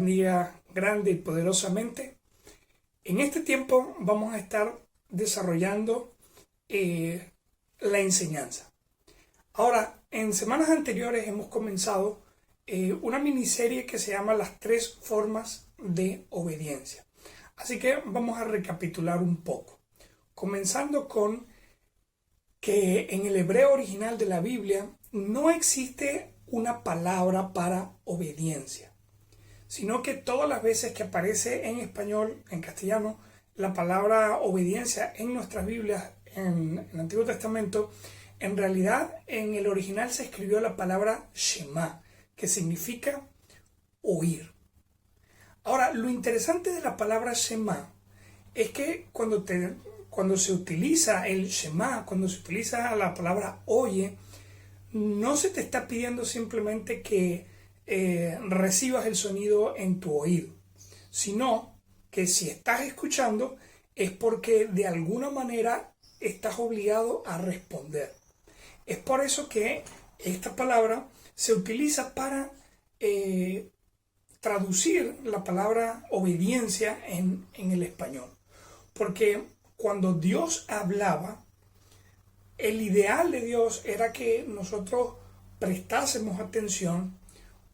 bendiga grande y poderosamente. En este tiempo vamos a estar desarrollando la enseñanza. Ahora, en semanas anteriores hemos comenzado una miniserie que se llama Las tres formas de obediencia. Así que vamos a recapitular un poco. Comenzando con que en el hebreo original de la Biblia no existe una palabra para obediencia, sino que todas las veces que aparece en español, en castellano, la palabra obediencia en nuestras Biblias, en el Antiguo Testamento, en realidad en el original se escribió la palabra Shema, que significa oír. Ahora, lo interesante de la palabra Shema es que cuando se utiliza el Shema, cuando se utiliza la palabra oye, no se te está pidiendo simplemente que recibas el sonido en tu oído, sino que si estás escuchando es porque de alguna manera estás obligado a responder. Es por eso que esta palabra se utiliza para traducir la palabra obediencia en el español. Porque cuando Dios hablaba, el ideal de Dios era que nosotros prestásemos atención,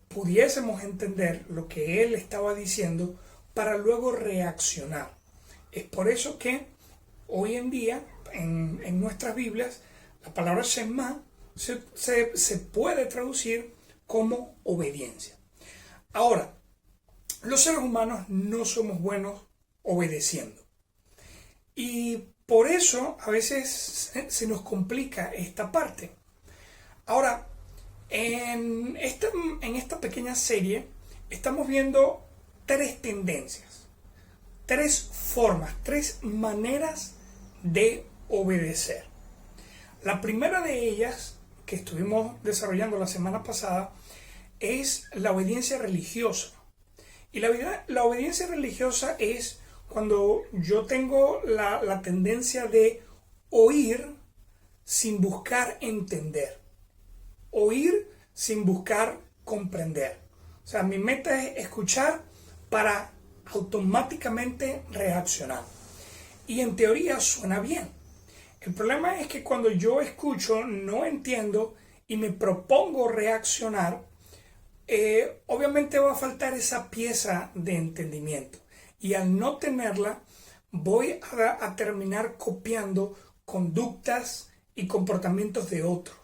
pudiésemos entender lo que Él estaba diciendo para luego reaccionar. Es por eso que hoy en día en nuestras Biblias la palabra Shema se puede traducir como obediencia. Ahora, los seres humanos no somos buenos obedeciendo. Y por eso a veces se nos complica esta parte. Ahora, en esta pequeña serie estamos viendo tres tendencias, tres formas, tres maneras de obedecer. La primera de ellas, que estuvimos desarrollando la semana pasada, es la obediencia religiosa. Y la obediencia religiosa es cuando yo tengo la tendencia de oír sin buscar entender. Oír sin buscar comprender. O sea, mi meta es escuchar para automáticamente reaccionar. Y en teoría suena bien. El problema es que cuando yo escucho, no entiendo y me propongo reaccionar, obviamente va a faltar esa pieza de entendimiento. Y al no tenerla, voy a terminar copiando conductas y comportamientos de otros,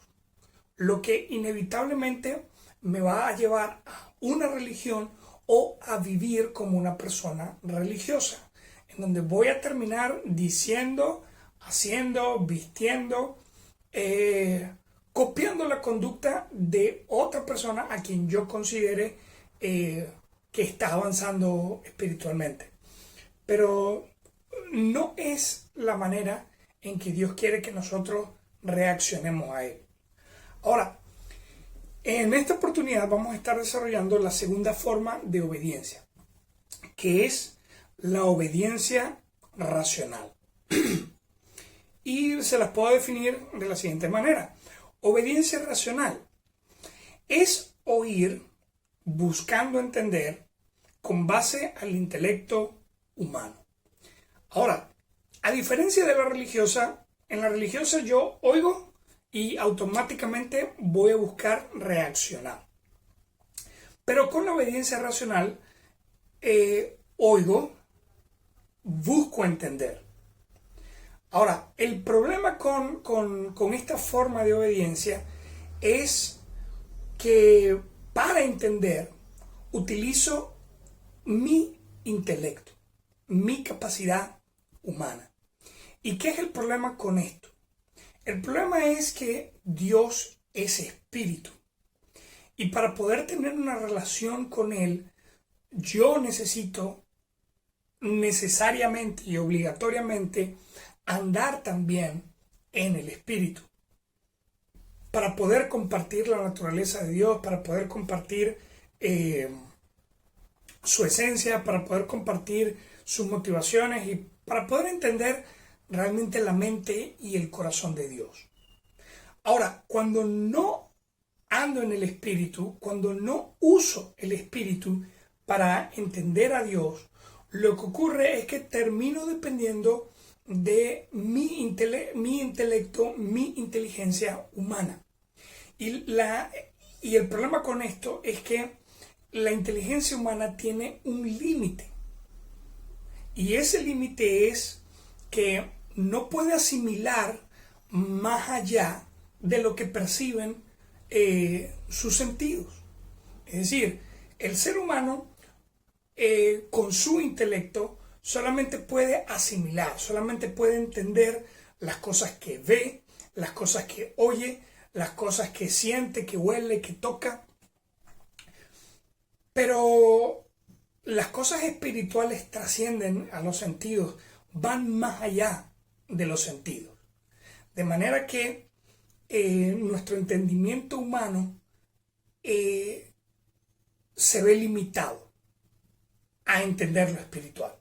lo que inevitablemente me va a llevar a una religión o a vivir como una persona religiosa, en donde voy a terminar diciendo, haciendo, vistiendo, copiando la conducta de otra persona a quien yo considere que está avanzando espiritualmente. Pero no es la manera en que Dios quiere que nosotros reaccionemos a Él. Ahora, en esta oportunidad vamos a estar desarrollando la segunda forma de obediencia, que es la obediencia racional. Y se las puedo definir de la siguiente manera. Obediencia racional es oír buscando entender con base al intelecto humano. Ahora, a diferencia de la religiosa, en la religiosa yo oigo y automáticamente voy a buscar reaccionar. Pero con la obediencia racional, oigo, busco entender. Ahora, el problema con esta forma de obediencia es que para entender utilizo mi intelecto, mi capacidad humana. ¿Y qué es el problema con esto? El problema es que Dios es espíritu. Y para poder tener una relación con Él, yo necesito necesariamente y obligatoriamente andar también en el espíritu. Para poder compartir la naturaleza de Dios, para poder compartir su esencia, para poder compartir sus motivaciones y para poder entender realmente la mente y el corazón de Dios. Ahora, cuando no ando en el espíritu, cuando no uso el espíritu, para entender a Dios, lo que ocurre es que termino dependiendo de mi intelecto, mi inteligencia humana. Y el problema con esto es que la inteligencia humana tiene un límite. Y ese límite es que no puede asimilar más allá de lo que perciben sus sentidos. Es decir, el ser humano con su intelecto solamente puede asimilar, solamente puede entender las cosas que ve, las cosas que oye, las cosas que siente, que huele, que toca. Pero las cosas espirituales trascienden a los sentidos, van más allá de los sentidos. De manera que nuestro entendimiento humano se ve limitado a entender lo espiritual.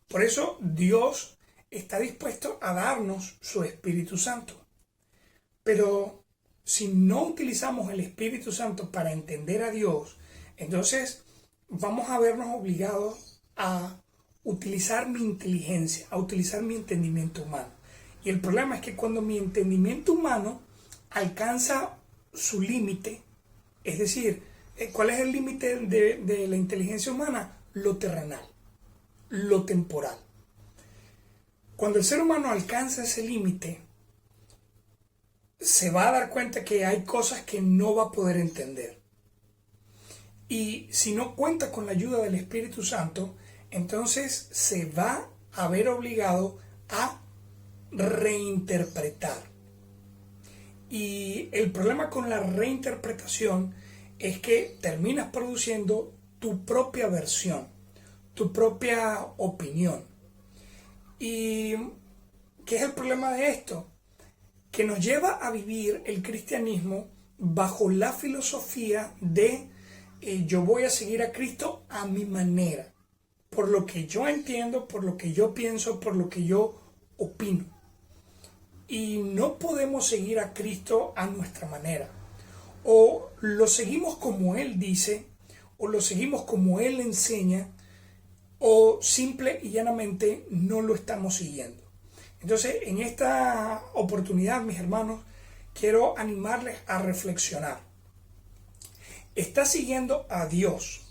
Por eso Dios está dispuesto a darnos su Espíritu Santo. Pero si no utilizamos el Espíritu Santo para entender a Dios, entonces vamos a vernos obligados a utilizar mi inteligencia, a utilizar mi entendimiento humano. Y el problema es que cuando mi entendimiento humano alcanza su límite, es decir, ¿cuál es el límite de la inteligencia humana? Lo terrenal, lo temporal. Cuando el ser humano alcanza ese límite, se va a dar cuenta que hay cosas que no va a poder entender. Y si no cuenta con la ayuda del Espíritu Santo, entonces se va a ver obligado a reinterpretar. Y el problema con la reinterpretación es que terminas produciendo tu propia versión, tu propia opinión. ¿Y qué es el problema de esto? Que nos lleva a vivir el cristianismo bajo la filosofía de yo voy a seguir a Cristo a mi manera, por lo que yo entiendo, por lo que yo pienso, por lo que yo opino. Y no podemos seguir a Cristo a nuestra manera. O lo seguimos como Él dice, o lo seguimos como Él enseña, o simple y llanamente no lo estamos siguiendo. Entonces, en esta oportunidad, mis hermanos, quiero animarles a reflexionar. ¿Estás siguiendo a Dios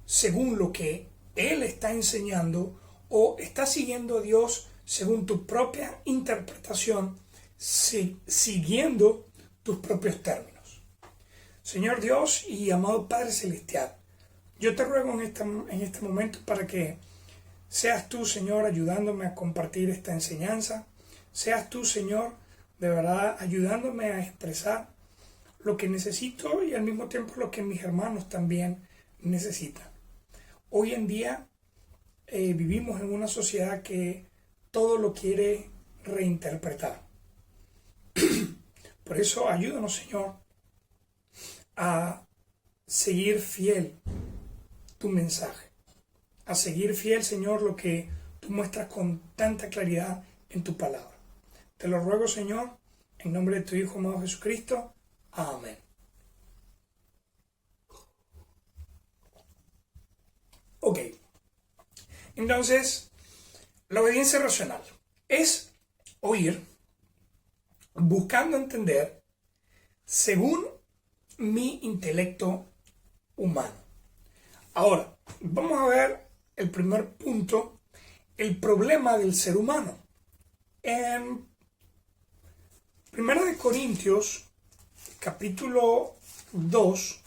según lo que Él está enseñando o estás siguiendo a Dios según tu propia interpretación, siguiendo tus propios términos? Señor Dios y amado Padre Celestial, yo te ruego en este momento para que seas tú, Señor, ayudándome a compartir esta enseñanza. Seas tú, Señor, de verdad ayudándome a expresar lo que necesito y al mismo tiempo lo que mis hermanos también necesitan. Hoy en día vivimos en una sociedad que todo lo quiere reinterpretar. Por eso ayúdanos, Señor, a seguir fiel tu mensaje, a seguir fiel, Señor, lo que tú muestras con tanta claridad en tu palabra. Te lo ruego, Señor, en nombre de tu Hijo amado Jesucristo. Amén. Ok. Entonces, la obediencia racional es oír, buscando entender según mi intelecto humano. Ahora, vamos a ver el primer punto, el problema del ser humano. En 1 Corintios, capítulo 2,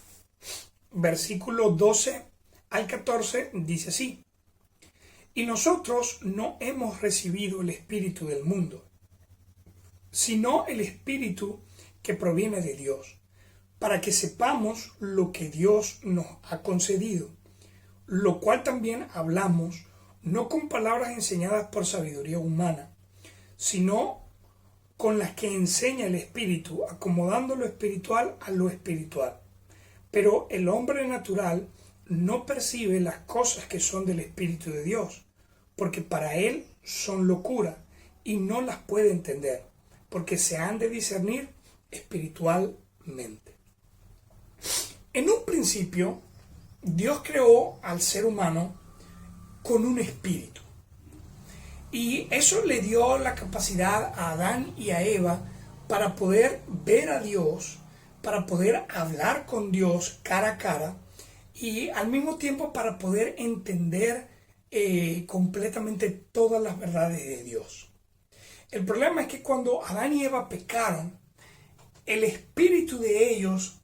versículo 12 al 14, dice así: y nosotros no hemos recibido el espíritu del mundo, sino el espíritu que proviene de Dios, para que sepamos lo que Dios nos ha concedido, lo cual también hablamos, no con palabras enseñadas por sabiduría humana, sino con las que enseña el Espíritu, acomodando lo espiritual a lo espiritual. Pero el hombre natural no percibe las cosas que son del Espíritu de Dios, porque para él son locura y no las puede entender, porque se han de discernir espiritualmente. En un principio, Dios creó al ser humano con un espíritu. Y eso le dio la capacidad a Adán y a Eva para poder ver a Dios, para poder hablar con Dios cara a cara y al mismo tiempo para poder entender completamente todas las verdades de Dios. El problema es que cuando Adán y Eva pecaron, el espíritu de ellos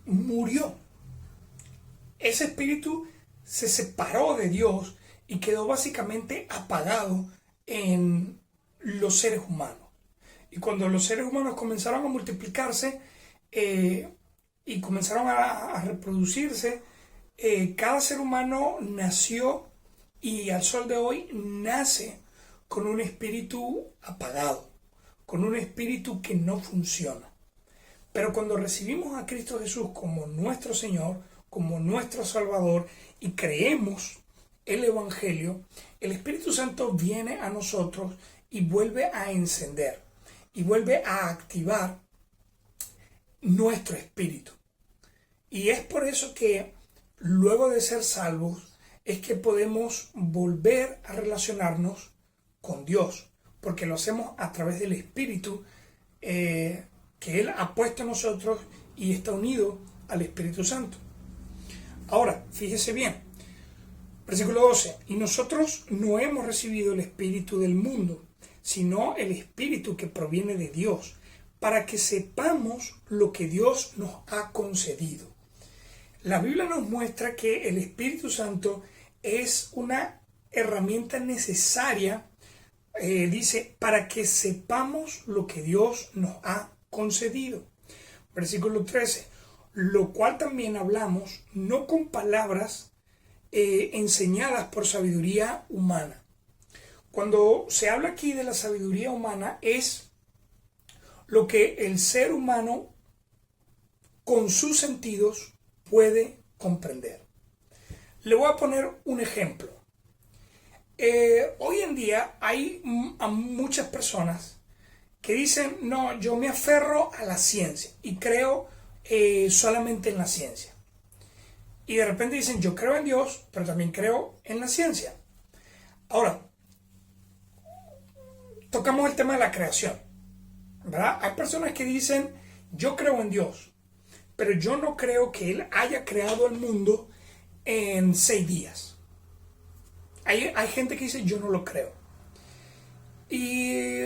murió. Ese espíritu se separó de Dios y quedó básicamente apagado en los seres humanos. Y cuando los seres humanos comenzaron a multiplicarse y comenzaron a reproducirse, cada ser humano nació y al sol de hoy nace con un espíritu apagado, con un espíritu que no funciona. Pero cuando recibimos a Cristo Jesús como nuestro Señor, como nuestro Salvador y creemos el Evangelio, el Espíritu Santo viene a nosotros y vuelve a encender y vuelve a activar nuestro espíritu. Y es por eso que luego de ser salvos es que podemos volver a relacionarnos con Dios, porque lo hacemos a través del Espíritu que Él ha puesto en nosotros y está unido al Espíritu Santo. Ahora, fíjese bien, versículo 12, y nosotros no hemos recibido el espíritu del mundo, sino el espíritu que proviene de Dios, para que sepamos lo que Dios nos ha concedido. La Biblia nos muestra que el Espíritu Santo es una herramienta necesaria, dice, para que sepamos lo que Dios nos ha concedido. Versículo 13, lo cual también hablamos, no con palabras enseñadas por sabiduría humana. Cuando se habla aquí de la sabiduría humana es lo que el ser humano con sus sentidos puede comprender. Le voy a poner un ejemplo. Hoy en día hay muchas personas que dicen, no, yo me aferro a la ciencia y creo solamente en la ciencia. Y de repente dicen, yo creo en Dios, pero también creo en la ciencia. Ahora, tocamos el tema de la creación, ¿verdad? Hay personas que dicen, yo creo en Dios, pero yo no creo que Él haya creado el mundo en 6 días. Hay gente que dice, yo no lo creo. Y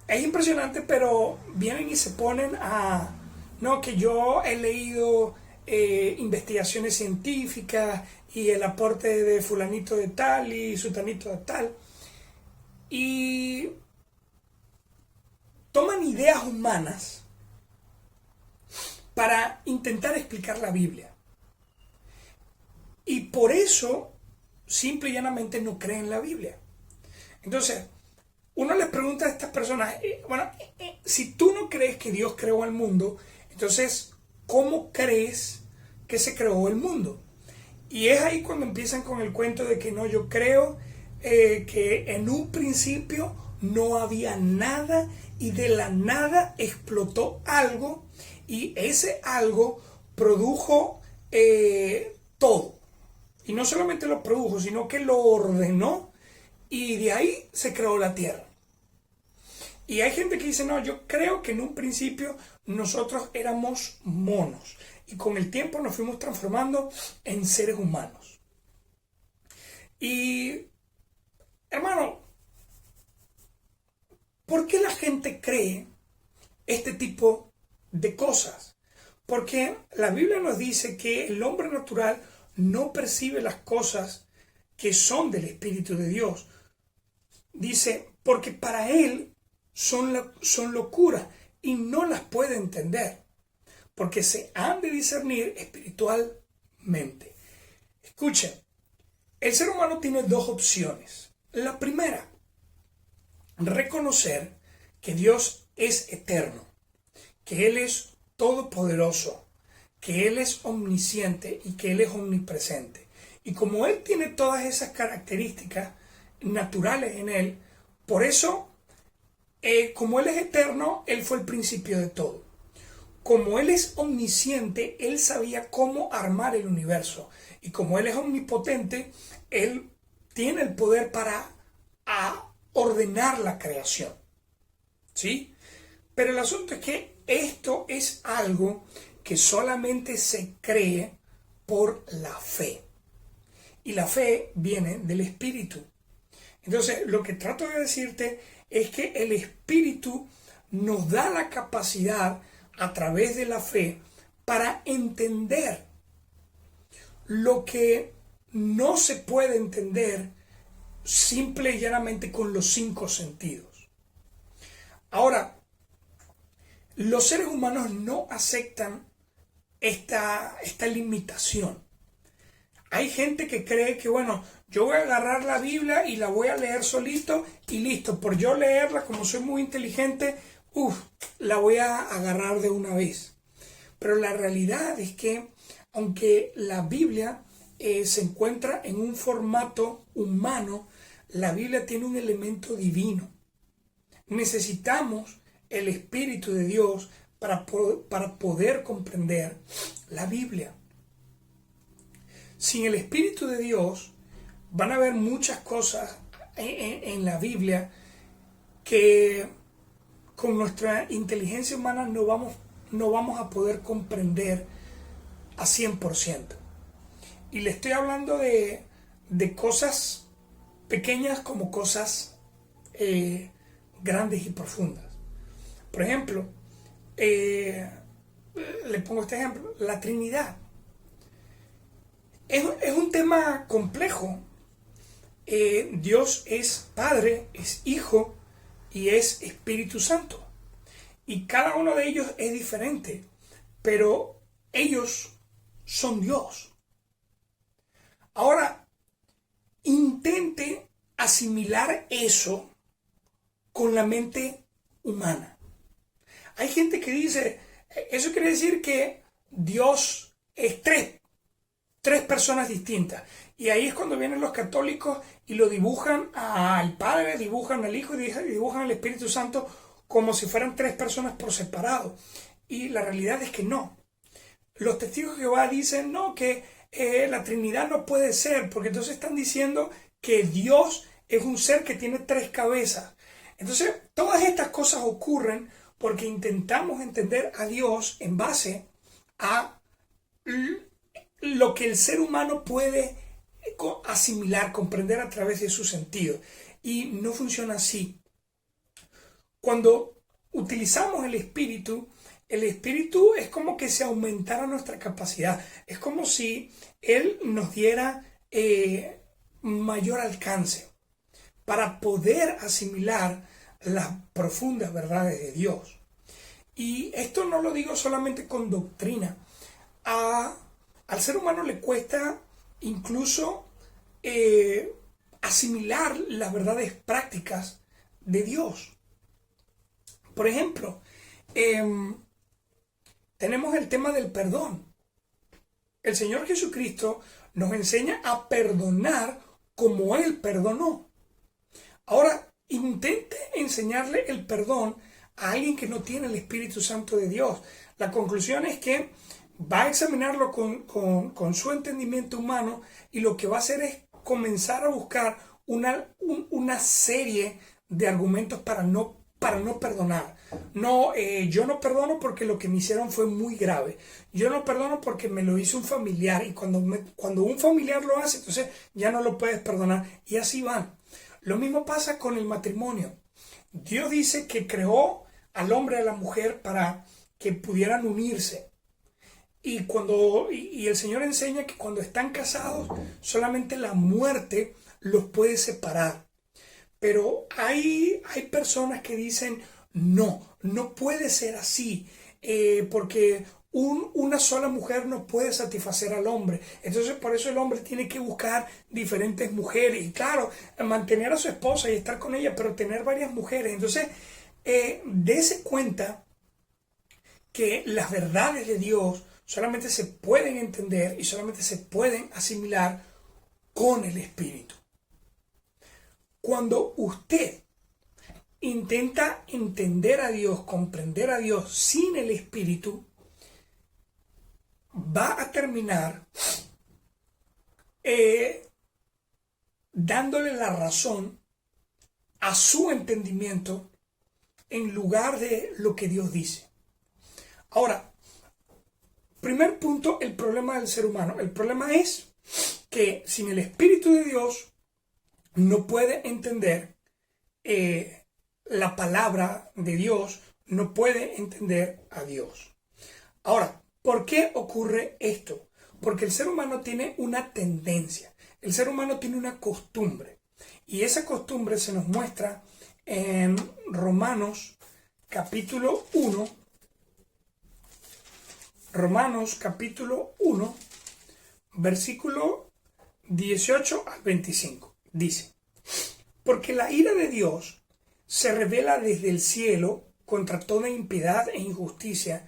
es impresionante, pero vienen y se ponen a, no, que yo he leído investigaciones científicas y el aporte de fulanito de tal y sutanito de tal. Y toman ideas humanas para intentar explicar la Biblia. Y por eso, simple y llanamente, no creen en la Biblia. Entonces, uno les pregunta a estas personas, si tú no crees que Dios creó el mundo, entonces, ¿cómo crees que se creó el mundo? Y es ahí cuando empiezan con el cuento de que no, yo creo que en un principio no había nada y de la nada explotó algo y ese algo produjo todo. Y no solamente lo produjo, sino que lo ordenó y de ahí se creó la tierra. Y hay gente que dice, no, yo creo que en un principio nosotros éramos monos y con el tiempo nos fuimos transformando en seres humanos. Y, hermano, ¿por qué la gente cree este tipo de cosas? Porque la Biblia nos dice que el hombre natural no percibe las cosas que son del Espíritu de Dios. Dice, porque para él son locura y no las puede entender, porque se han de discernir espiritualmente. Escuchen, el ser humano tiene 2 opciones. La primera, reconocer que Dios es eterno, que Él es todopoderoso, que Él es omnisciente y que Él es omnipresente. Y como Él tiene todas esas características naturales en Él, por eso, como Él es eterno, Él fue el principio de todo. como Él es omnisciente, Él sabía cómo armar el universo. Y como Él es omnipotente, Él tiene el poder para ordenar la creación. ¿Sí? Pero el asunto es que esto es algo que solamente se cree por la fe. Y la fe viene del Espíritu. Entonces, lo que trato de decirte es que el Espíritu nos da la capacidad a través de la fe para entender lo que no se puede entender simple y llanamente con los 5 sentidos. Ahora, los seres humanos no aceptan esta limitación. Hay gente que cree que, bueno, yo voy a agarrar la Biblia y la voy a leer solito y listo, por yo leerla, como soy muy inteligente, la voy a agarrar de una vez. Pero la realidad es que, aunque la Biblia se encuentra en un formato humano, la Biblia tiene un elemento divino. Necesitamos el Espíritu de Dios para poder comprender la Biblia. Sin el Espíritu de Dios van a haber muchas cosas en la Biblia que con nuestra inteligencia humana no vamos a poder comprender a 100%. Y le estoy hablando de cosas pequeñas como cosas grandes y profundas. Por ejemplo, le pongo este ejemplo, la Trinidad. Es un tema complejo. Dios es Padre, es Hijo y es Espíritu Santo. Y cada uno de ellos es diferente, pero ellos son Dios. Ahora, intente asimilar eso con la mente humana. Hay gente que dice, eso quiere decir que Dios es tres personas distintas. Y ahí es cuando vienen los católicos y lo dibujan al Padre, dibujan al Hijo y dibujan al Espíritu Santo como si fueran 3 personas por separado. Y la realidad es que no. Los testigos de Jehová dicen no, que la Trinidad no puede ser, porque entonces están diciendo que Dios es un ser que tiene 3 cabezas. Entonces, todas estas cosas ocurren porque intentamos entender a Dios en base a lo que el ser humano puede asimilar, comprender a través de su sentido. Y no funciona así. Cuando utilizamos el Espíritu es como que se aumentara nuestra capacidad. Es como si Él nos diera mayor alcance para poder asimilar las profundas verdades de Dios. Y esto no lo digo solamente con doctrina. Al ser humano le cuesta incluso asimilar las verdades prácticas de Dios. Por ejemplo, tenemos el tema del perdón. El Señor Jesucristo nos enseña a perdonar como Él perdonó. Ahora, intente enseñarle el perdón a alguien que no tiene el Espíritu Santo de Dios. La conclusión es que va a examinarlo con su entendimiento humano y lo que va a hacer es comenzar a buscar una serie de argumentos para no perdonar. No, yo no perdono porque lo que me hicieron fue muy grave. Yo no perdono porque me lo hizo un familiar y cuando un familiar lo hace, entonces ya no lo puedes perdonar. Y así van. Lo mismo pasa con el matrimonio. Dios dice que creó al hombre y a la mujer para que pudieran unirse. Y el Señor enseña que cuando están casados, solamente la muerte los puede separar. Pero hay personas que dicen, no puede ser así, porque una sola mujer no puede satisfacer al hombre. Entonces por eso el hombre tiene que buscar diferentes mujeres. Y claro, mantener a su esposa y estar con ella, pero tener varias mujeres. Entonces, dése cuenta que las verdades de Dios solamente se pueden entender y solamente se pueden asimilar con el Espíritu. Cuando usted intenta entender a Dios, comprender a Dios sin el Espíritu, va a terminar dándole la razón a su entendimiento en lugar de lo que Dios dice. Ahora, primer punto, el problema del ser humano. El problema es que sin el Espíritu de Dios no puede entender la palabra de Dios, no puede entender a Dios. Ahora, ¿por qué ocurre esto? Porque el ser humano tiene una tendencia, el ser humano tiene una costumbre, y esa costumbre se nos muestra en Romanos capítulo 1, versículo 18 al 25. Dice: porque la ira de Dios se revela desde el cielo contra toda impiedad e injusticia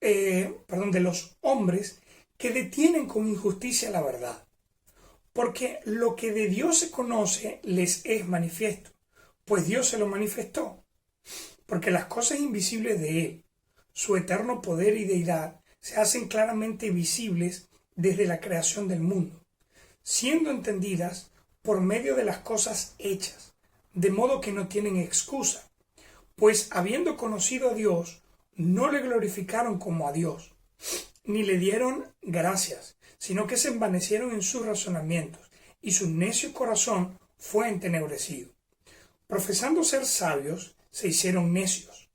de los hombres que detienen con injusticia la verdad. Porque lo que de Dios se conoce les es manifiesto, pues Dios se lo manifestó. Porque las cosas invisibles de Él, su eterno poder y deidad, se hacen claramente visibles desde la creación del mundo, siendo entendidas por medio de las cosas hechas, de modo que no tienen excusa, pues habiendo conocido a Dios, no le glorificaron como a Dios, ni le dieron gracias, sino que se envanecieron en sus razonamientos, y su necio corazón fue entenebrecido. Profesando ser sabios, se hicieron necios,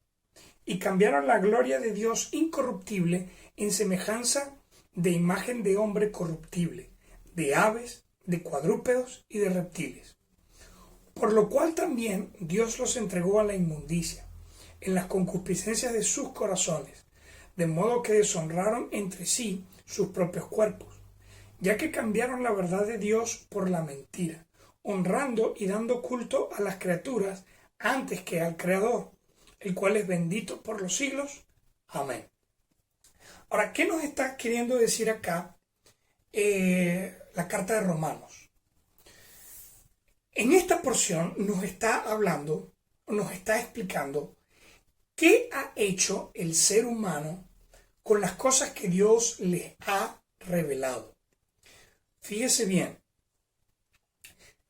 y cambiaron la gloria de Dios incorruptible en semejanza de imagen de hombre corruptible, de aves, de cuadrúpedos y de reptiles. Por lo cual también Dios los entregó a la inmundicia, en las concupiscencias de sus corazones, de modo que deshonraron entre sí sus propios cuerpos, ya que cambiaron la verdad de Dios por la mentira, honrando y dando culto a las criaturas antes que al Creador, el cual es bendito por los siglos. Amén. Ahora, ¿qué nos está queriendo decir acá la carta de Romanos? En esta porción nos está hablando, nos está explicando qué ha hecho el ser humano con las cosas que Dios les ha revelado. Fíjese bien,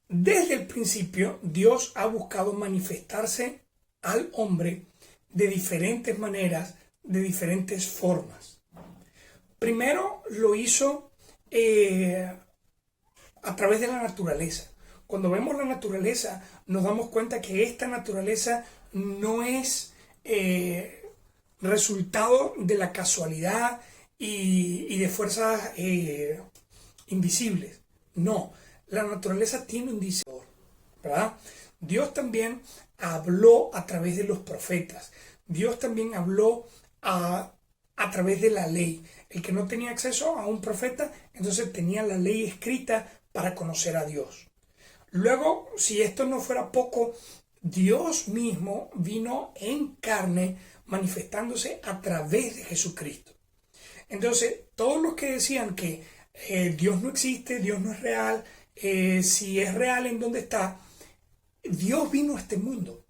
desde el principio Dios ha buscado manifestarse al hombre de diferentes maneras, de diferentes formas. Primero lo hizo a través de la naturaleza. Cuando vemos la naturaleza nos damos cuenta que esta naturaleza no es resultado de la casualidad y de fuerzas invisibles. No, la naturaleza tiene un diseñador, ¿verdad? Dios también habló a través de los profetas. Dios también habló a través de la ley. El que no tenía acceso a un profeta, entonces tenía la ley escrita para conocer a Dios. Luego, si esto no fuera poco, Dios mismo vino en carne manifestándose a través de Jesucristo. Entonces, todos los que decían que Dios no existe, Dios no es real, si es real, ¿en dónde está? Dios vino a este mundo,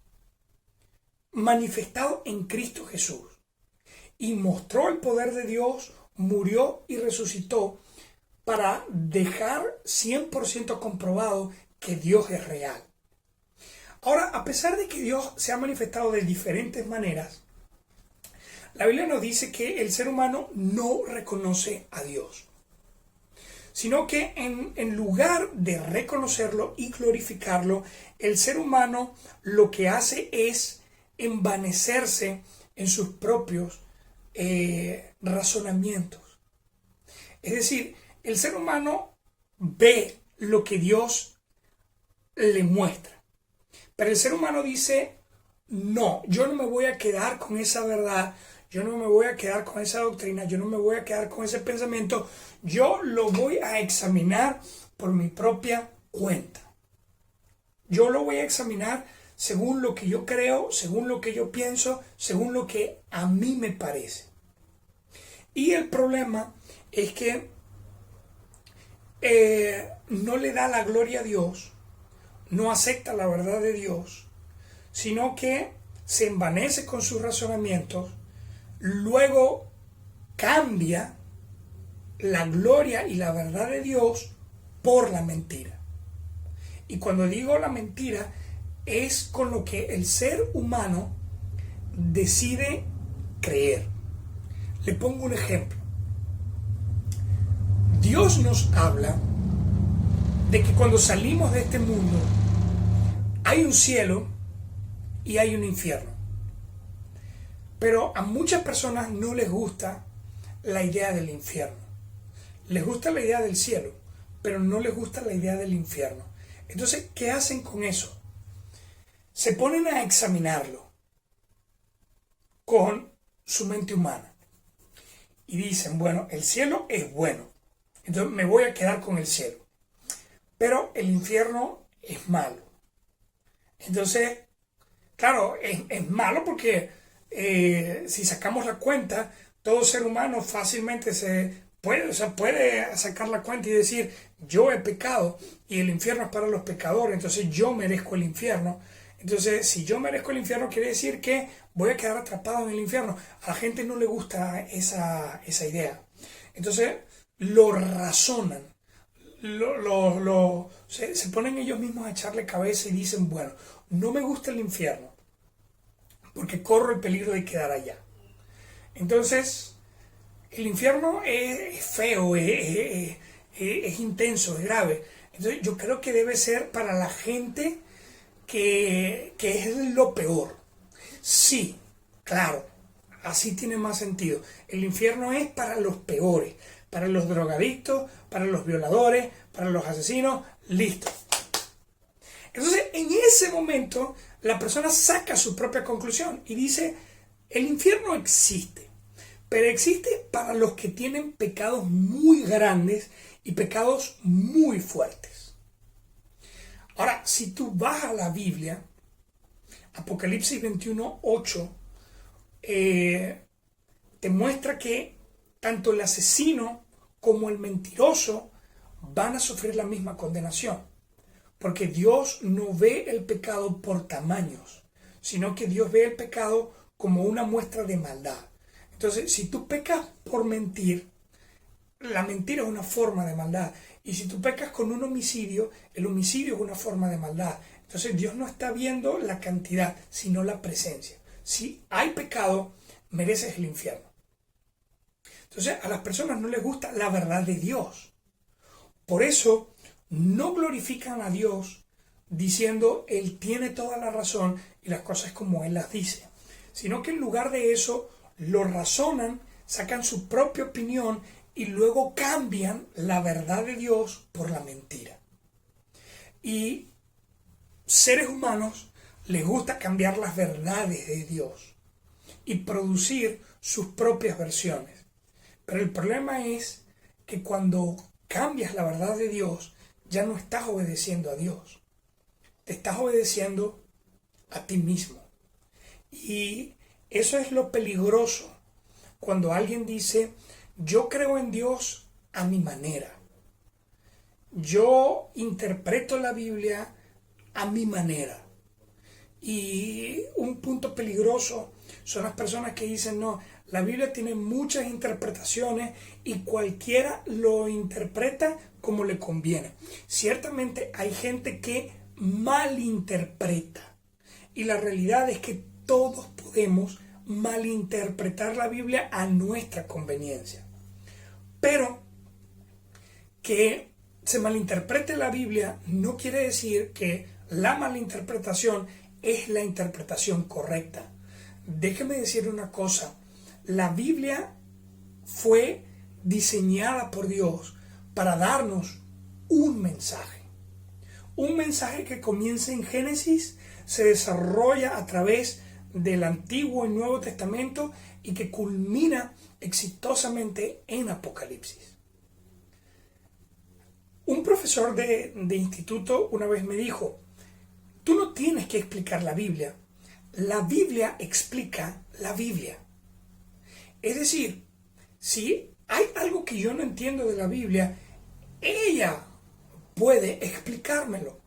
manifestado en Cristo Jesús, y mostró el poder de Dios, murió y resucitó para dejar 100% comprobado que Dios es real. Ahora, a pesar de que Dios se ha manifestado de diferentes maneras, la Biblia nos dice que el ser humano no reconoce a Dios, sino que en lugar de reconocerlo y glorificarlo, el ser humano lo que hace es envanecerse en sus propios razonamientos. Es decir, el ser humano ve lo que Dios le muestra, pero el ser humano dice: no, yo no me voy a quedar con esa verdad, yo no me voy a quedar con esa doctrina, yo no me voy a quedar con ese pensamiento, yo lo voy a examinar por mi propia cuenta. Yo lo voy a examinar según lo que yo creo, según lo que yo pienso, según lo que a mí me parece. Y el problema es que no le da la gloria a Dios, no acepta la verdad de Dios, sino que se envanece con sus razonamientos, luego cambia la gloria y la verdad de Dios por la mentira. Y cuando digo la mentira, es con lo que el ser humano decide creer. Le pongo un ejemplo. Dios nos habla de que cuando salimos de este mundo hay un cielo y hay un infierno. Pero a muchas personas no les gusta la idea del infierno. Les gusta la idea del cielo, pero no les gusta la idea del infierno. Entonces, ¿qué hacen con eso? Se ponen a examinarlo con su mente humana. Y dicen, bueno, el cielo es bueno, entonces me voy a quedar con el cielo. Pero el infierno es malo. Entonces, claro, es malo porque si sacamos la cuenta, todo ser humano fácilmente puede sacar la cuenta y decir, yo he pecado y el infierno es para los pecadores, entonces yo merezco el infierno. Entonces, si yo merezco el infierno, quiere decir que voy a quedar atrapado en el infierno. A la gente no le gusta esa idea. Entonces, lo razonan. Se ponen ellos mismos a echarle cabeza y dicen, bueno, no me gusta el infierno, porque corro el peligro de quedar allá. Entonces, el infierno es feo, es intenso, es grave. Entonces, yo creo que debe ser para la gente que es lo peor. Sí, claro, así tiene más sentido. El infierno es para los peores, para los drogadictos, para los violadores, para los asesinos, listo. Entonces, en ese momento, la persona saca su propia conclusión y dice, el infierno existe, pero existe para los que tienen pecados muy grandes y pecados muy fuertes. Ahora, si tú vas a la Biblia, Apocalipsis 21:8 te muestra que tanto el asesino como el mentiroso van a sufrir la misma condenación. Porque Dios no ve el pecado por tamaños, sino que Dios ve el pecado como una muestra de maldad. Entonces, si tú pecas por mentir, la mentira es una forma de maldad. Y si tú pecas con un homicidio, el homicidio es una forma de maldad. Entonces Dios no está viendo la cantidad, sino la presencia. Si hay pecado, mereces el infierno. Entonces a las personas no les gusta la verdad de Dios. Por eso no glorifican a Dios diciendo Él tiene toda la razón y las cosas como Él las dice. Sino que en lugar de eso lo razonan, sacan su propia opinión y luego cambian la verdad de Dios por la mentira. Y seres humanos les gusta cambiar las verdades de Dios y producir sus propias versiones. Pero el problema es que cuando cambias la verdad de Dios, ya no estás obedeciendo a Dios. Te estás obedeciendo a ti mismo. Y eso es lo peligroso cuando alguien dice, yo creo en Dios a mi manera. Yo interpreto la Biblia a mi manera. Y un punto peligroso son las personas que dicen, no, la Biblia tiene muchas interpretaciones y cualquiera lo interpreta como le conviene. Ciertamente hay gente que malinterpreta. Y la realidad es que todos podemos malinterpretar la Biblia a nuestra conveniencia. Pero que se malinterprete la Biblia no quiere decir que la malinterpretación es la interpretación correcta. Déjeme decir una cosa, la Biblia fue diseñada por Dios para darnos un mensaje. Un mensaje que comienza en Génesis, se desarrolla a través del Antiguo y Nuevo Testamento y que culmina exitosamente en Apocalipsis. Un profesor de instituto una vez me dijo, tú no tienes que explicar la Biblia explica la Biblia. Es decir, si hay algo que yo no entiendo de la Biblia, ella puede explicármelo.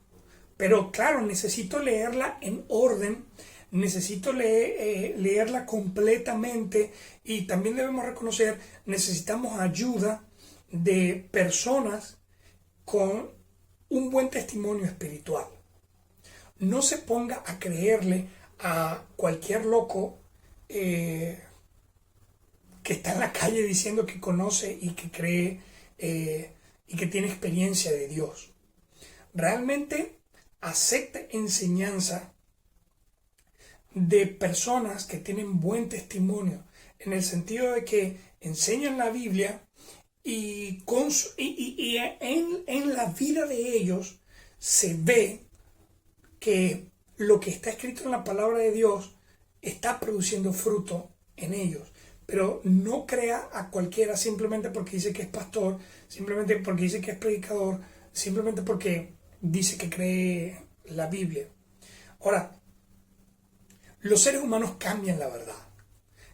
Pero claro, necesito leerla en orden, necesito leerla completamente y también debemos reconocer, necesitamos ayuda de personas con un buen testimonio espiritual. No se ponga a creerle a cualquier loco que está en la calle diciendo que conoce y que cree y que tiene experiencia de Dios. Realmente acepte enseñanza de personas que tienen buen testimonio, en el sentido de que enseñan la Biblia y en la vida de ellos se ve que lo que está escrito en la palabra de Dios está produciendo fruto en ellos. Pero no crea a cualquiera simplemente porque dice que es pastor, simplemente porque dice que es predicador, simplemente porque dice que cree la Biblia. Ahora, los seres humanos cambian la verdad.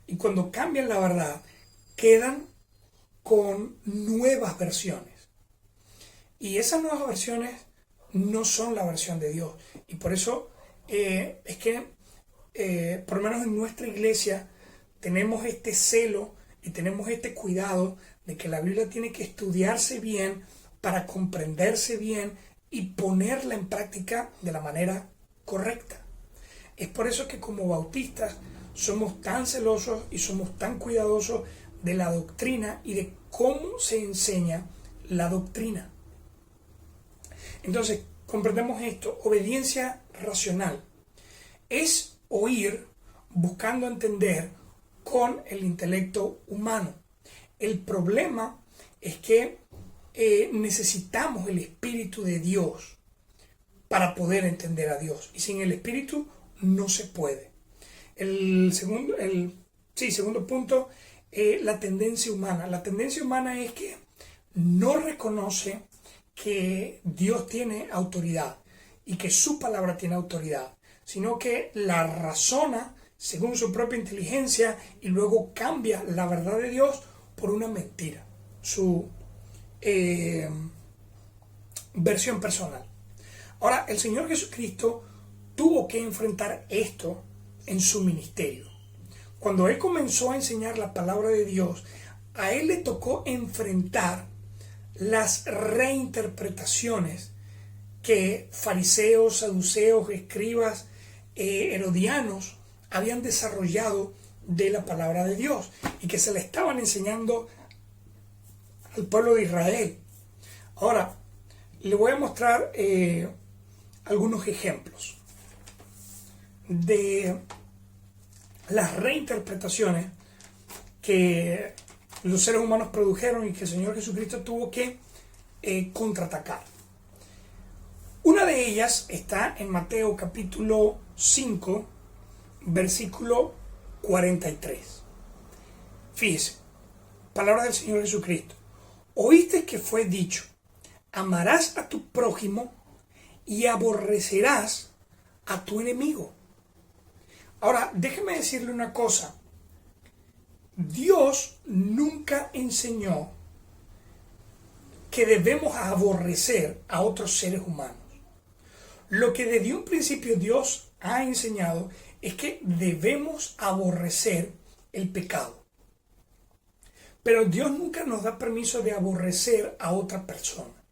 Y cuando cambian la verdad, quedan con nuevas versiones. Y esas nuevas versiones no son la versión de Dios. Y por eso es que, por lo menos en nuestra iglesia, tenemos este celo y tenemos este cuidado de que la Biblia tiene que estudiarse bien para comprenderse bien y ponerla en práctica de la manera correcta. Es por eso que como bautistas somos tan celosos y somos tan cuidadosos de la doctrina y de cómo se enseña la doctrina. Entonces, comprendemos esto. Obediencia racional es oír buscando entender con el intelecto humano. El problema es que necesitamos el Espíritu de Dios para poder entender a Dios. Y sin el Espíritu no se puede. El segundo punto, la tendencia humana. La tendencia humana es que no reconoce que Dios tiene autoridad y que su palabra tiene autoridad, sino que la razona según su propia inteligencia y luego cambia la verdad de Dios por una mentira, su versión personal. Ahora, el Señor Jesucristo tuvo que enfrentar esto en su ministerio. Cuando Él comenzó a enseñar la palabra de Dios, a Él le tocó enfrentar las reinterpretaciones que fariseos, saduceos, escribas, herodianos habían desarrollado de la palabra de Dios y que se le estaban enseñando al pueblo de Israel. Ahora, le voy a mostrar algunos ejemplos de las reinterpretaciones que los seres humanos produjeron y que el Señor Jesucristo tuvo que contraatacar. Una de ellas está en Mateo capítulo 5, versículo 43. Fíjese, palabra del Señor Jesucristo. Oíste que fue dicho, amarás a tu prójimo y aborrecerás a tu enemigo. Ahora, déjeme decirle una cosa. Dios nunca enseñó que debemos aborrecer a otros seres humanos. Lo que desde un principio Dios ha enseñado es que debemos aborrecer el pecado. Pero Dios nunca nos da permiso de aborrecer a otra persona.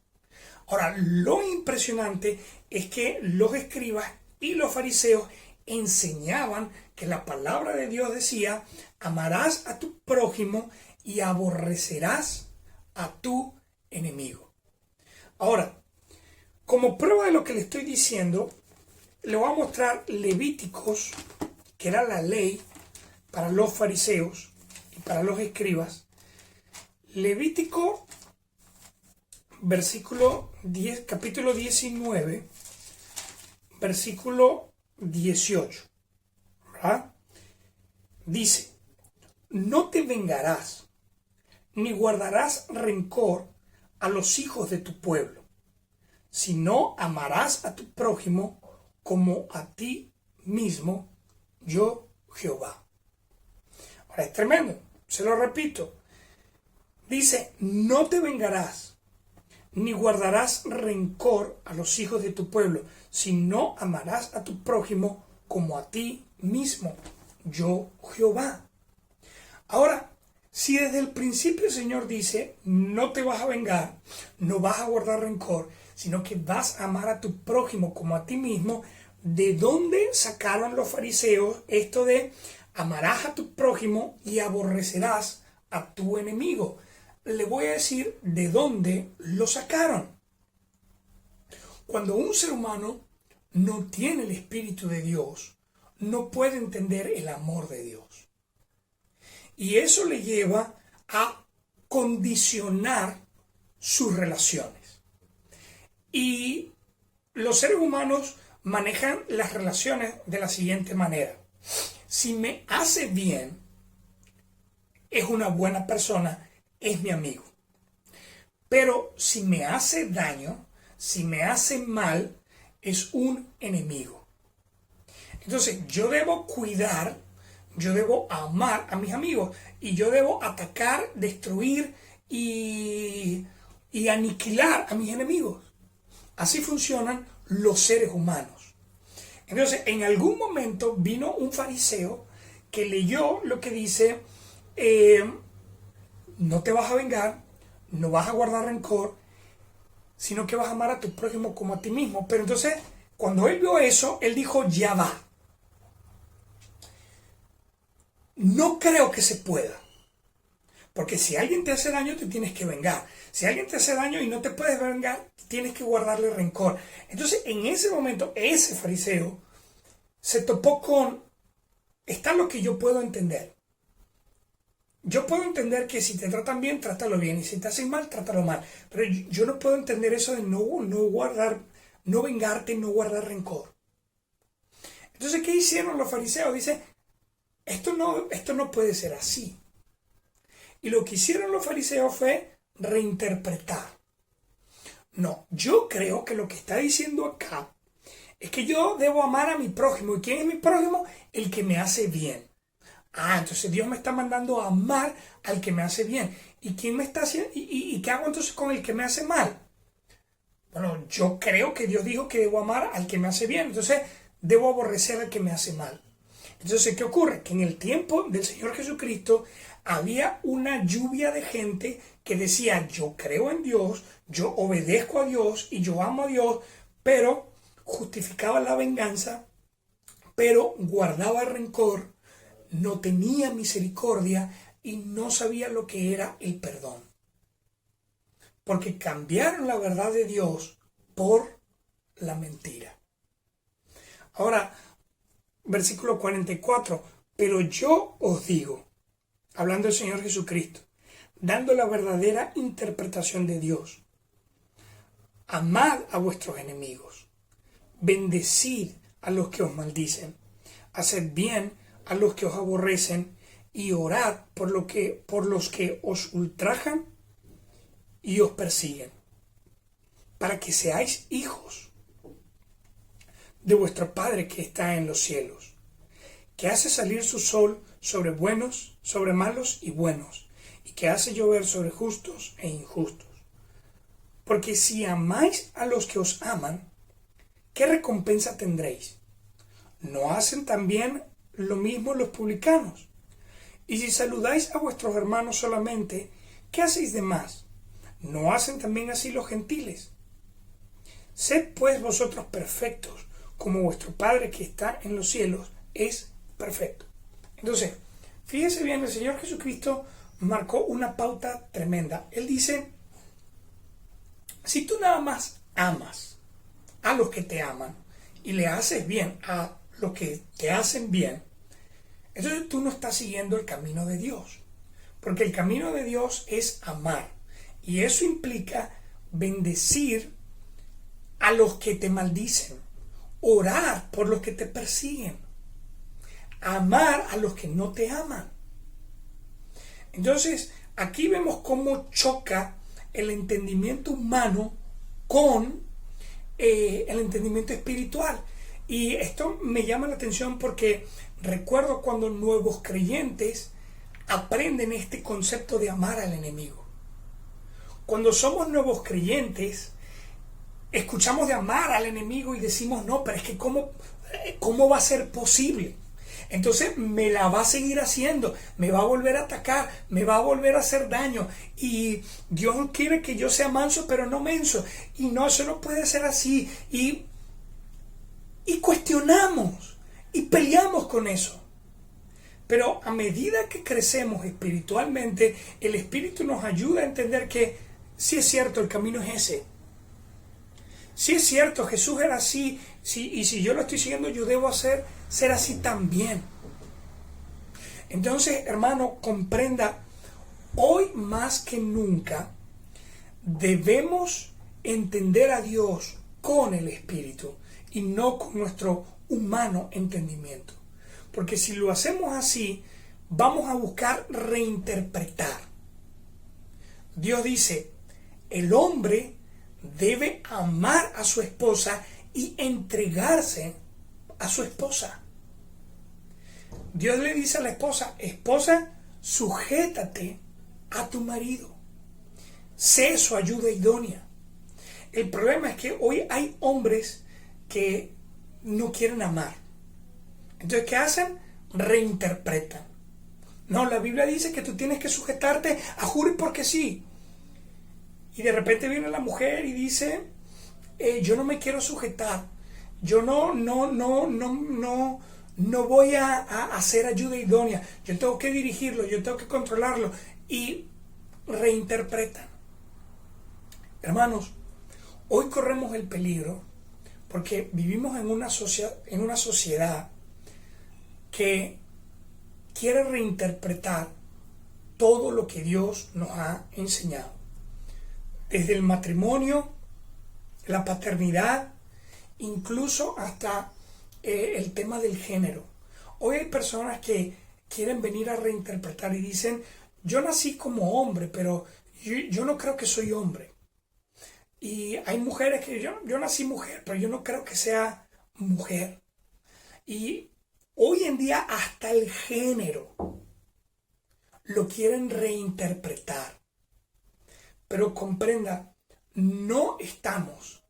Ahora, lo impresionante es que los escribas y los fariseos enseñaban que la palabra de Dios decía, amarás a tu prójimo y aborrecerás a tu enemigo. Ahora, como prueba de lo que le estoy diciendo, le voy a mostrar Levíticos, que era la ley para los fariseos y para los escribas. Levítico, capítulo 19, versículo 18. ¿Verdad? Dice, no te vengarás, ni guardarás rencor a los hijos de tu pueblo, sino amarás a tu prójimo como a ti mismo, yo Jehová. Ahora es tremendo, se lo repito. Dice, no te vengarás, ni guardarás rencor a los hijos de tu pueblo, sino amarás a tu prójimo como a ti mismo, yo Jehová. Ahora, Si desde el principio el Señor dice, no te vas a vengar, no vas a guardar rencor, sino que vas a amar a tu prójimo como a ti mismo, ¿de dónde sacaron los fariseos esto de amarás a tu prójimo y aborrecerás a tu enemigo? Le voy a decir de dónde lo sacaron. Cuando un ser humano no tiene el Espíritu de Dios, no puede entender el amor de Dios. Y eso le lleva a condicionar sus relaciones. Y los seres humanos manejan las relaciones de la siguiente manera. Si me hace bien, es una buena persona, es mi amigo. Pero si me hace daño, si me hace mal, es un enemigo. Entonces yo debo cuidar, yo debo amar a mis amigos y yo debo atacar, destruir y aniquilar a mis enemigos. Así funcionan los seres humanos. Entonces, en algún momento vino un fariseo que leyó lo que dice, no te vas a vengar, no vas a guardar rencor, sino que vas a amar a tu prójimo como a ti mismo. Pero entonces, cuando él vio eso, él dijo, ya va. No creo que se pueda. Porque si alguien te hace daño, te tienes que vengar. Si alguien te hace daño y no te puedes vengar, tienes que guardarle rencor. Entonces, en ese momento, ese fariseo se topó con, está lo que yo puedo entender. Yo puedo entender que si te tratan bien, trátalo bien. Y si te hacen mal, trátalo mal. Pero yo no puedo entender eso de no guardar, no vengarte, no guardar rencor. Entonces, ¿qué hicieron los fariseos? Dice, esto no puede ser así. Y lo que hicieron los fariseos fue reinterpretar. No, yo creo que lo que está diciendo acá es que yo debo amar a mi prójimo. ¿Y quién es mi prójimo? El que me hace bien. Ah, entonces Dios me está mandando a amar al que me hace bien. ¿Y quién me está haciendo? ¿Y qué hago entonces con el que me hace mal? Bueno, yo creo que Dios dijo que debo amar al que me hace bien. Entonces debo aborrecer al que me hace mal. Entonces, ¿qué ocurre? Que en el tiempo del Señor Jesucristo había una lluvia de gente que decía, yo creo en Dios, yo obedezco a Dios y yo amo a Dios, pero justificaba la venganza, pero guardaba rencor, no tenía misericordia y no sabía lo que era el perdón. Porque cambiaron la verdad de Dios por la mentira. Ahora, versículo 44, pero yo os digo, hablando del Señor Jesucristo, dando la verdadera interpretación de Dios, amad a vuestros enemigos, bendecid a los que os maldicen, haced bien a los que os aborrecen y orad por los que os ultrajan y os persiguen, para que seáis hijos de vuestro Padre que está en los cielos, que hace salir su sol sobre buenos, sobre malos y buenos, y que hace llover sobre justos e injustos. Porque si amáis a los que os aman, ¿qué recompensa tendréis? ¿No hacen también lo mismo los publicanos? Y si saludáis a vuestros hermanos solamente, ¿qué hacéis de más? ¿No hacen también así los gentiles? Sed pues vosotros perfectos, como vuestro Padre que está en los cielos es perfecto. Entonces, fíjese bien, el Señor Jesucristo marcó una pauta tremenda. Él dice, si tú nada más amas a los que te aman y le haces bien a los que te hacen bien, entonces tú no estás siguiendo el camino de Dios. Porque el camino de Dios es amar. Y eso implica bendecir a los que te maldicen. Orar por los que te persiguen. Amar a los que no te aman. Entonces, aquí vemos cómo choca el entendimiento humano con el entendimiento espiritual. Y esto me llama la atención porque recuerdo cuando nuevos creyentes aprenden este concepto de amar al enemigo. Cuando somos nuevos creyentes, escuchamos de amar al enemigo y decimos, no, pero es que ¿cómo va a ser posible? entonces me la va a seguir haciendo, me va a volver a atacar, me va a volver a hacer daño. Y Dios quiere que yo sea manso, pero no menso. Y no, eso no puede ser así. Y cuestionamos y peleamos con eso. Pero a medida que crecemos espiritualmente, el Espíritu nos ayuda a entender que sí es cierto, el camino es ese. Sí es cierto, Jesús era así, sí, y si yo lo estoy siguiendo, yo debo ser así también. Entonces, hermano, comprenda, hoy más que nunca debemos entender a Dios con el Espíritu y no con nuestro humano entendimiento. Porque si lo hacemos así, vamos a buscar reinterpretar. Dios dice, el hombre debe amar a su esposa y entregarse a su esposa. Dios le dice a la esposa, esposa, sujétate a tu marido. Sé su ayuda idónea. El problema es que hoy hay hombres que no quieren amar. Entonces, ¿qué hacen? Reinterpretan. No, la Biblia dice que tú tienes que sujetarte a juro y porque sí. Y de repente viene la mujer y dice, yo no me quiero sujetar. Yo no voy a hacer ayuda idónea. Yo tengo que dirigirlo, yo tengo que controlarlo. Y reinterpretan. Hermanos, hoy corremos el peligro porque vivimos en una sociedad que quiere reinterpretar todo lo que Dios nos ha enseñado. Desde el matrimonio, la paternidad, incluso hasta el tema del género. Hoy hay personas que quieren venir a reinterpretar y dicen, yo nací como hombre, pero yo no creo que soy hombre. Y hay mujeres que yo nací mujer, pero yo no creo que sea mujer. Y hoy en día hasta el género lo quieren reinterpretar. Pero comprenda, no estamos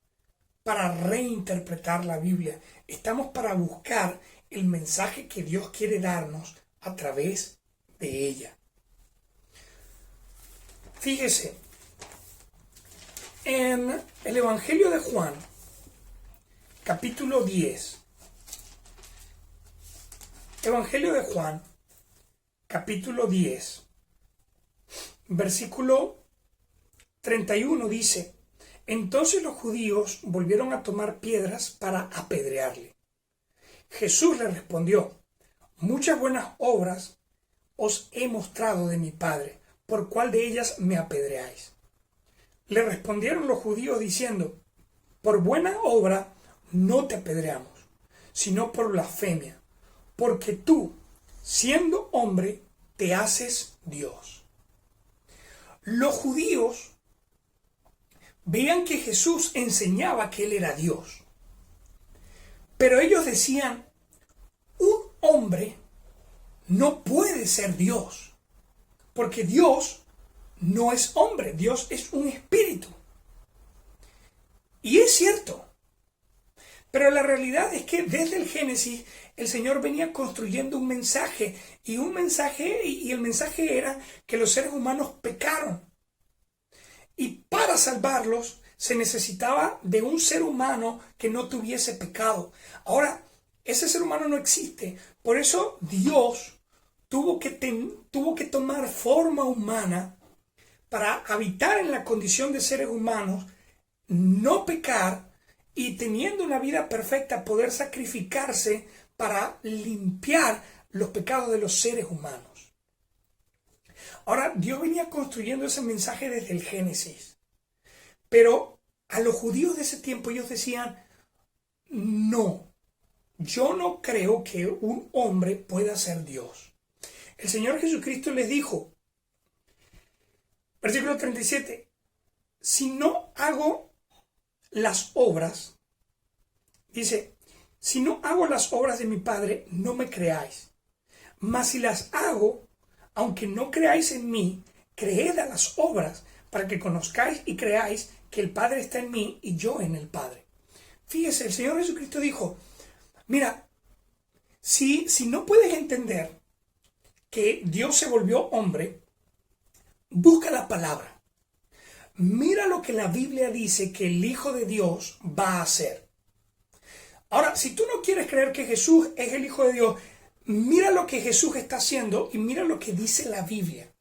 para reinterpretar la Biblia. Estamos para buscar el mensaje que Dios quiere darnos a través de ella. Fíjese, en el Evangelio de Juan, capítulo 10, Evangelio de Juan, capítulo 10, versículo 31 dice, entonces los judíos volvieron a tomar piedras para apedrearle. Jesús le respondió, muchas buenas obras os he mostrado de mi Padre, ¿por cuál de ellas me apedreáis? Le respondieron los judíos diciendo, por buena obra no te apedreamos, sino por blasfemia, porque tú, siendo hombre, te haces Dios. Los judíos veían que Jesús enseñaba que Él era Dios. Pero ellos decían, un hombre no puede ser Dios, porque Dios no es hombre, Dios es un espíritu. Y es cierto. Pero la realidad es que desde el Génesis el Señor venía construyendo un mensaje y el mensaje era que los seres humanos pecaron. Y para salvarlos se necesitaba de un ser humano que no tuviese pecado. Ahora, ese ser humano no existe. Por eso Dios tuvo que tomar forma humana para habitar en la condición de seres humanos, no pecar y teniendo una vida perfecta poder sacrificarse para limpiar los pecados de los seres humanos. Ahora, Dios venía construyendo ese mensaje desde el Génesis. Pero a los judíos de ese tiempo ellos decían, no, yo no creo que un hombre pueda ser Dios. El Señor Jesucristo les dijo, versículo 37, si no hago las obras, dice, si no hago las obras de mi Padre, no me creáis. Mas si las hago, aunque no creáis en mí, creed a las obras, para que conozcáis y creáis que el Padre está en mí y yo en el Padre. Fíjese, el Señor Jesucristo dijo, mira, Si no puedes entender que Dios se volvió hombre, busca la palabra. Mira lo que la Biblia dice que el Hijo de Dios va a hacer. Ahora, si tú no quieres creer que Jesús es el Hijo de Dios, mira lo que Jesús está haciendo y mira lo que dice la Biblia.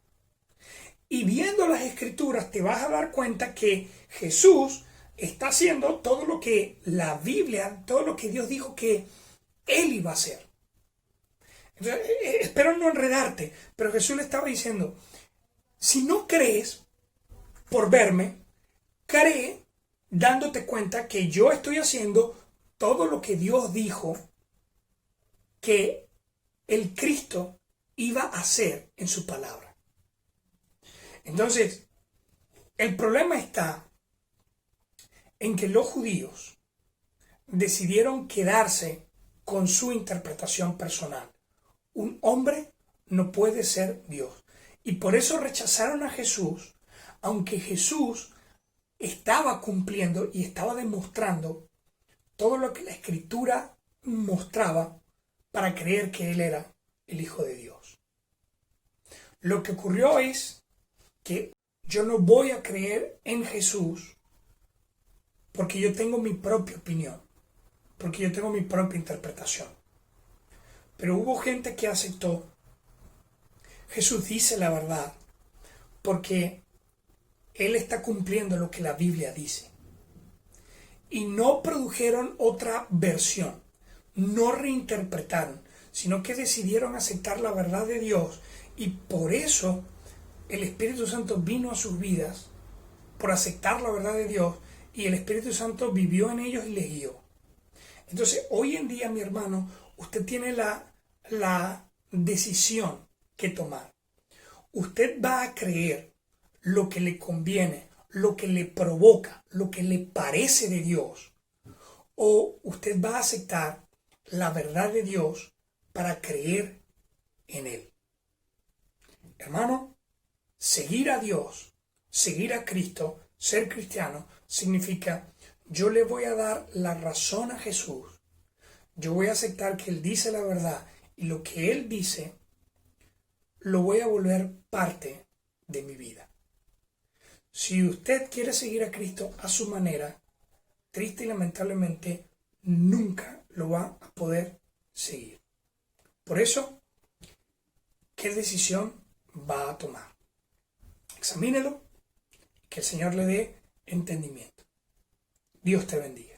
Y viendo las Escrituras te vas a dar cuenta que Jesús está haciendo todo lo que la Biblia, todo lo que Dios dijo que Él iba a hacer. Entonces, espero no enredarte, pero Jesús le estaba diciendo, si no crees por verme, cree dándote cuenta que yo estoy haciendo todo lo que Dios dijo que el Cristo iba a hacer en su palabra. Entonces, el problema está en que los judíos decidieron quedarse con su interpretación personal. Un hombre no puede ser Dios. Y por eso rechazaron a Jesús, aunque Jesús estaba cumpliendo y estaba demostrando todo lo que la Escritura mostraba para creer que Él era el Hijo de Dios. Lo que ocurrió es que yo no voy a creer en Jesús porque yo tengo mi propia opinión, porque yo tengo mi propia interpretación. Pero hubo gente que aceptó. Jesús dice la verdad porque Él está cumpliendo lo que la Biblia dice. Y no produjeron otra versión, no reinterpretaron, sino que decidieron aceptar la verdad de Dios. Y por eso el Espíritu Santo vino a sus vidas, por aceptar la verdad de Dios, y el Espíritu Santo vivió en ellos y les guió. Entonces, hoy en día, mi hermano, usted tiene la decisión que tomar. Usted va a creer lo que le conviene, lo que le provoca, lo que le parece de Dios, o usted va a aceptar la verdad de Dios para creer en Él. Hermano, seguir a Dios, seguir a Cristo, ser cristiano, significa yo le voy a dar la razón a Jesús. Yo voy a aceptar que Él dice la verdad y lo que Él dice lo voy a volver parte de mi vida. Si usted quiere seguir a Cristo a su manera, triste y lamentablemente nunca lo va a poder seguir. Por eso, ¿qué decisión va a tomar? Examínelo, que el Señor le dé entendimiento. Dios te bendiga.